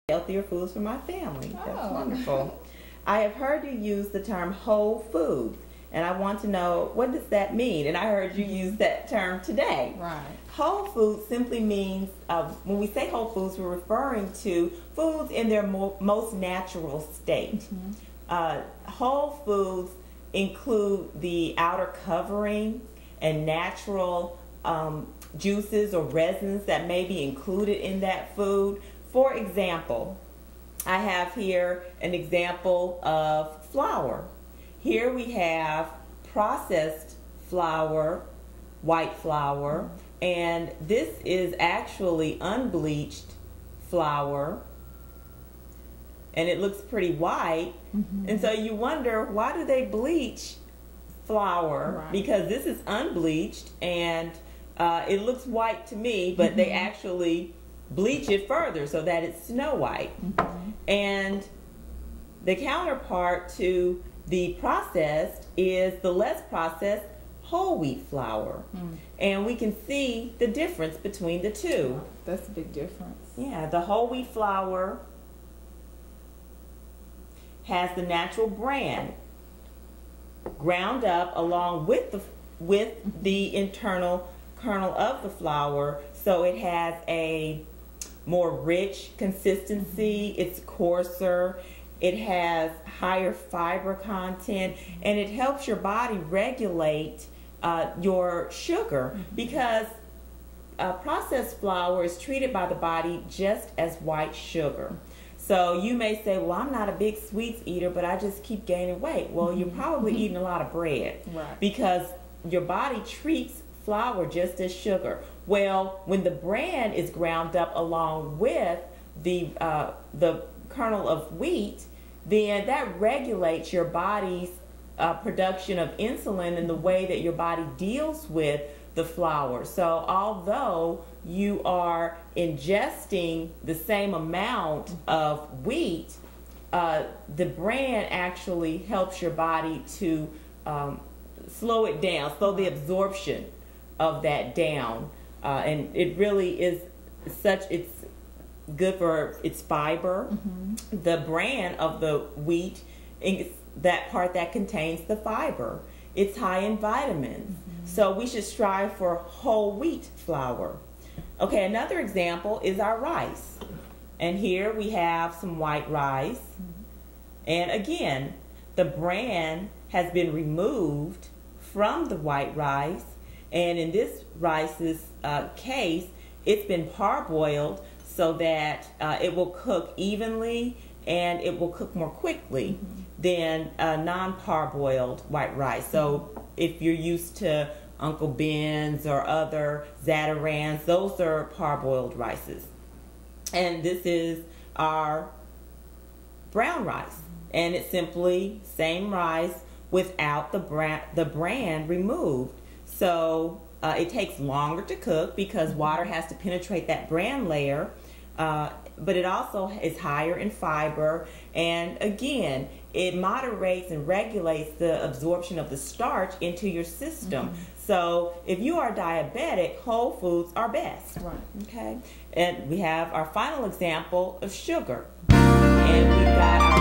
healthier foods for my family. That's Oh. wonderful. I have heard you use the term whole foods, and I want to know, what does that mean? And I heard you use that term today. Right. Whole foods simply means, when we say whole foods, we're referring to foods in their most natural state. Whole foods include the outer covering and natural juices or resins that may be included in that food. For example, I have here an example of flour. Here we have processed flour, white flour, and this is actually unbleached flour, and it looks pretty white. And so you wonder, why do they bleach flour? Right. Because this is unbleached and it looks white to me, but they actually bleach it further so that it's snow white. And the counterpart to the processed is the less processed whole wheat flour. And we can see the difference between the two. That's a big difference. Yeah, the whole wheat flour has the natural bran ground up along with the internal kernel of the flour, so it has a more rich consistency, it's coarser, it has higher fiber content, and it helps your body regulate your sugar, because processed flour is treated by the body just as white sugar. So you may say, well, I'm not a big sweets eater, but I just keep gaining weight. Well, you're probably eating a lot of bread, Right. because your body treats flour just as sugar. Well, when the bran is ground up along with the kernel of wheat, then that regulates your body's production of insulin and the way that your body deals with the flour. So although you are ingesting the same amount of wheat, the bran actually helps your body to slow it down, slow the absorption of that down. And it really is it's good for its fiber. The bran of the wheat is that part that contains the fiber. It's high in vitamins. So we should strive for whole wheat flour. Okay, another example is our rice. And here we have some white rice. And again, the bran has been removed from the white rice. And in this rice's case, it's been parboiled so that it will cook evenly and it will cook more quickly than non-parboiled white rice. So if you're used to Uncle Ben's or other Zatarain's, those are parboiled rices. And this is our brown rice. And it's simply same rice without the bran removed. So it takes longer to cook because water has to penetrate that bran layer, but it also is higher in fiber, and again, it moderates and regulates the absorption of the starch into your system. So if you are diabetic, whole foods are best. Right. Okay, and we have our final example of sugar, and we've got our